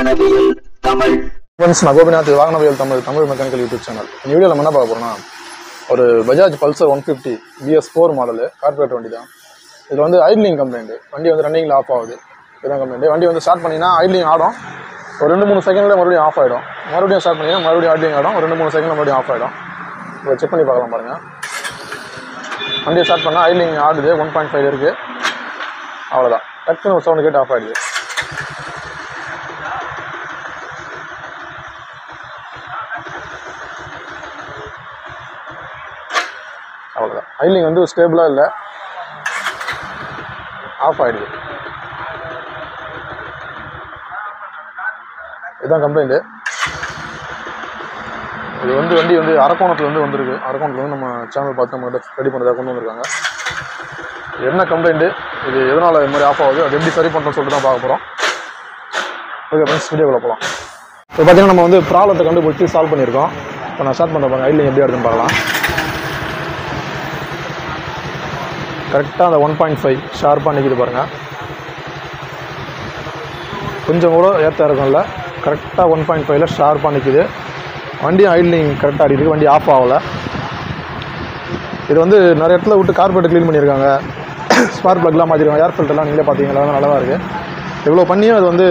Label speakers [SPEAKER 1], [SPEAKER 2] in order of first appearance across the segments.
[SPEAKER 1] வாகனவியல் Tamil.
[SPEAKER 2] Friends, நான் Gopinath. Vahanaviyal Tamil mechanical YouTube channel. இந்த வீடியோவில் நம்ம என்ன பார்க்க போகிறோம்னா, ஒரு Bajaj Pulsar 150 BS4 model corporate வண்டி தான். இதில் வந்து ஐட்லிங் கம்ப்ளைண்ட். வண்டி வந்து ரன்னிங்கில் ஆஃப் ஆகுது. இதுதான் கம்ப்ளைண்ட். வண்டி வந்து ஸ்டார்ட் பண்ணிங்கன்னா ஐட்லிங் ஆடும். ஒரு 2-3 செகண்டில் மறுபடியும் ஆஃப் ஆகிடும். மறுபடியும் ஸ்டார்ட் பண்ணிங்கன்னா மறுபடியும் ஐட்லிங் ஆடும். ஒரு 2-3 செகண்டில் மறுபடியும் ஆஃப் ஆகிடும். இதை செக் பண்ணி பார்க்கலாம் பாருங்கள். வண்டியை ஸ்டார்ட் பண்ணால் ஐட்லிங் ஆடுது. 1.5 இருக்குது. அவ்வளோதான். டக்குன்னு ஒரு சவுண்டு கேட்டு ஆஃப் ஆகிடுது. அவ்வளோதான். ஐட்லிங் வந்து ஸ்டேபிளாக இல்லை, ஆஃப் ஆகிடுது. இதுதான் கம்ப்ளைண்ட்டு. இது வந்து வண்டி வந்து அரக்கோணத்துலேருந்து வந்திருக்கு. அரக்கோணத்துலேருந்து நம்ம சேனல் பார்த்து நம்ம ரெடி பண்ணுறதா கொண்டு வந்திருக்காங்க. என்ன கம்ப்ளைண்ட்டு, இது எதனால் இது மாதிரி ஆஃப் ஆகுது, அது எப்படி சரி பண்ணுறோம்னு சொல்லிட்டு தான் பார்க்க போகிறோம். ஓகே ஃப்ரெண்ட்ஸ், வீடியோக்குள்ள போகலாம். இப்போ பார்த்தீங்கன்னா நம்ம வந்து ப்ராப்ளத்தை கண்டுபிடிச்சி சால்வ் பண்ணியிருக்கோம். இப்போ நான் ஸ்டார்ட் பண்ணுற பாருங்க, ஐட்லிங் எப்படி ஆகுதுன்னு பார்க்கலாம். கரெக்டாக அந்த 1.5 ஷார்ப்பாக நிற்கிது பாருங்கள். கொஞ்சம் கூட ஏற்ற இருக்கும்ல, கரெக்டாக 1.5ல் ஷார்ப்பாக நிற்கிது. வண்டியும் ஐட்லிங் கரெக்டாக இருக்குது. வண்டி ஆஃப் ஆகலை. இது வந்து நிறைய இடத்துல விட்டு கார்பரேட் க்ளீன் பண்ணியிருக்காங்க. ஸ்பார்க் ப்ளக்லாம் மாற்றிருக்காங்க. ஏர் ஃபில்டர்லாம் நீங்களே பார்த்தீங்களா, நல்லா தான் இருக்குது. இவ்வளோ பண்ணியும் அது வந்து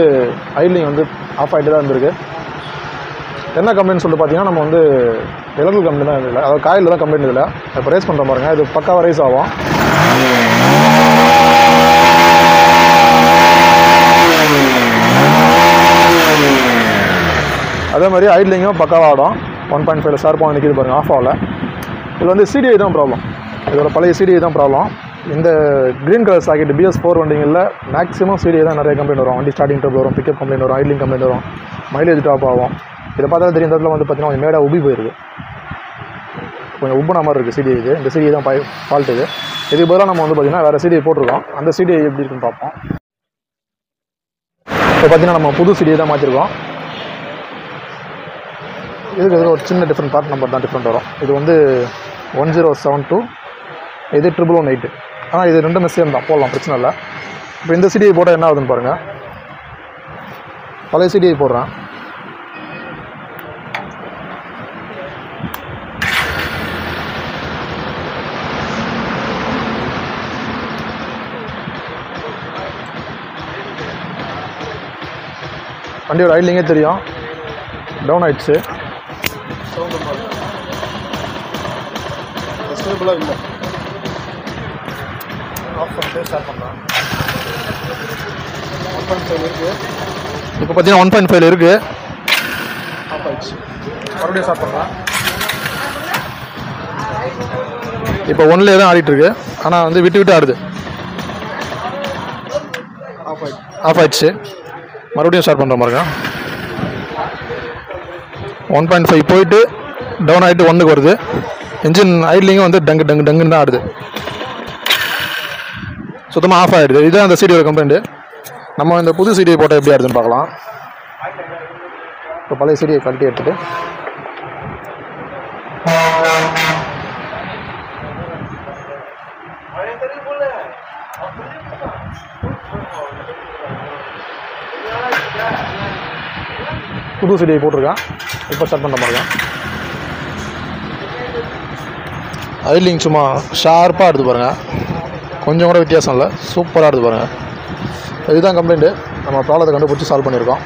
[SPEAKER 2] ஐட்லிங் வந்து ஆஃப் ஆகிட்டு தான் இருந்திருக்கு. என்ன கம்ப்ளைண்ட் சொல்லிட்டு பார்த்தீங்கன்னா, நம்ம வந்து எலக்ட்ரிக்கல் கம்ப்ளைண்ட் தான் இல்லை, அதாவது காயில் தான் கம்ப்ளைண்ட் இல்லை. இப்போ ரேஸ் பண்ணுற பாருங்க, இது பக்காவாக ரைஸ் ஆகும். அதே மாதிரி ஐட்லிங்கும் பக்காவாக ஆடும். 1.5 ஷார்ப்பாக நிற்கிது பாருங்கள், ஆஃப் ஆகலை. இது வந்து சிடிஐ தான் ப்ராப்ளம். இதோட பழைய சிடிஐ தான் ப்ராப்ளம். இந்த க்ரீன் கலர் சாக்கெட் BS4 வண்டிங்களில் மேக்ஸிமம் சிடிஐ தான் நிறைய கம்ப்ளைண்ட் வரும். வண்டி ஸ்டார்டிங் ட்ரபிள் வரும், பிக்கப் கம்ப்ளைண்ட் வரும், ஐட்லிங் கம்ப்ளைண்ட் வரும், மைலேஜ் ட்ராப் ஆகும். இதை பார்த்தாலும் தெரியும். இந்த இடத்துல வந்து பார்த்தீங்கன்னா கொஞ்சம் மேடாக உப்பி போயிருக்கு, கொஞ்சம் உப்புன மாதிரி இருக்குது சிடிஐ. இந்த சிடிஐ தான் ஃபால்ட். இதுக்கு பதிலாக நம்ம வந்து பார்த்திங்கன்னா வேறு சிடிஐ போட்டிருக்கோம். அந்த சிடிஐ எப்படி இருக்குன்னு பார்ப்போம். இப்போ பார்த்திங்கன்னா நம்ம புது சிடிஐ தான் மாற்றிருக்கோம். இதுக்கு ஒரு சின்ன டிஃப்ரெண்ட் பார்ட் நம்பர் தான் டிஃப்ரெண்ட் வரும். இது வந்து 1072, இது 1118. ஆனால் இது ரெண்டுமே சேம் தான், போடலாம், பிரச்சனை இல்லை. இப்போ இந்த சிடிஐ போட்டால் என்ன ஆகுதுன்னு பாருங்கள். பழைய சிடிஐ போடுறேன். வண்டியோட ஐட்லிங்கே தெரியும், டவுன் ஆகிடுச்சு. ஸ்டேபிளாக இல்லை. ஆஃப் பண்ணிட்டு ஸ்டார்ட் பண்ணுறேன். 1.5 இருக்குது. இப்போ பார்த்தீங்கன்னா 1.5 இருக்குது, ஆஃப் ஆகிடுச்சு. மறுபடியும் ஸ்டார்ட் பண்ணுறேன். இப்போ 1லே தான் ஆடிட்டுருக்கு. ஆனால் வந்து விட்டு விட்டு ஆடுது. ஆஃப் ஆகிடுச்சு. மறுபடியும் ஸ்டார்ட் பண்ணுற மாதிரிங்க. 1.5 போயிட்டு டவுன் ஆகிட்டு 1க்கு வருது. இன்ஜின் ஐட்லிங்கும் வந்து டங்குன்னு தான் ஆடுது. சுத்தமாக ஆஃப் ஆகிடுது. இதுதான் அந்த சிடியோட கம்ப்ளைண்ட்டு. நம்ம இந்த புது சிடியை போட்டால் எப்படி ஆடுதுன்னு பார்க்கலாம். இப்போ பழைய சிடியை கழட்டி எடுத்துகிட்டு புது சிடியை போட்டிருக்கேன். இப்போ ஸ்டார்ட் பண்ண பாருங்க. ஐட்லிங் சும்மா ஷார்ப்பாக ஆடுது பாருங்கள், கொஞ்சம் கூட வித்தியாசம் இல்லை, சூப்பராக ஆடுது பாருங்கள். இதுதான் கம்ப்ளைண்ட்டு. நம்ம ப்ராப்ளத்தை கண்டுபிடிச்சி சால்வ் பண்ணியிருக்கோம்.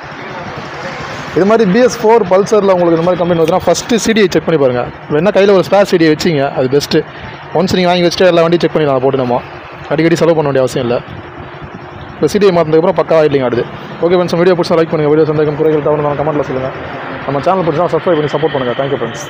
[SPEAKER 2] இது மாதிரி BS4 பல்சரில் உங்களுக்கு இந்த மாதிரி கம்ப்ளைண்ட் வருதுன்னா ஃபஸ்ட்டு சிடியை செக் பண்ணி பாருங்கள். வேணா கையில் ஒரு ஸ்பேர் சிடியை வச்சிங்க, அது பெஸ்ட்டு. ஒன்ஸ் நீங்கள் வாங்கி வச்சுட்டு எல்லா வண்டியும் செக் பண்ணிடலாம் போட்டு. நம்ம அடிக்கடி செலவு பண்ண வேண்டிய அவசியம் இல்லை. இப்போ சிடியை மாற்றினதுக்கப்புறம் பக்கா ஐட்லிங் ஆடுது. ஓகே ஃப்ரெண்ட்ஸ், வீடியோ பிடிச்சா லைக் பண்ணுங்கள். வீடியோ சந்தேகம் குறைகள் தவிர நம்ம கமெண்ட்டில் சொல்லுங்கள். நம்ம சேனல் பிடிச்சா சப்ஸ்கிரைப் பண்ணி சப்போர்ட் பண்ணுங்கள். Thank you friends.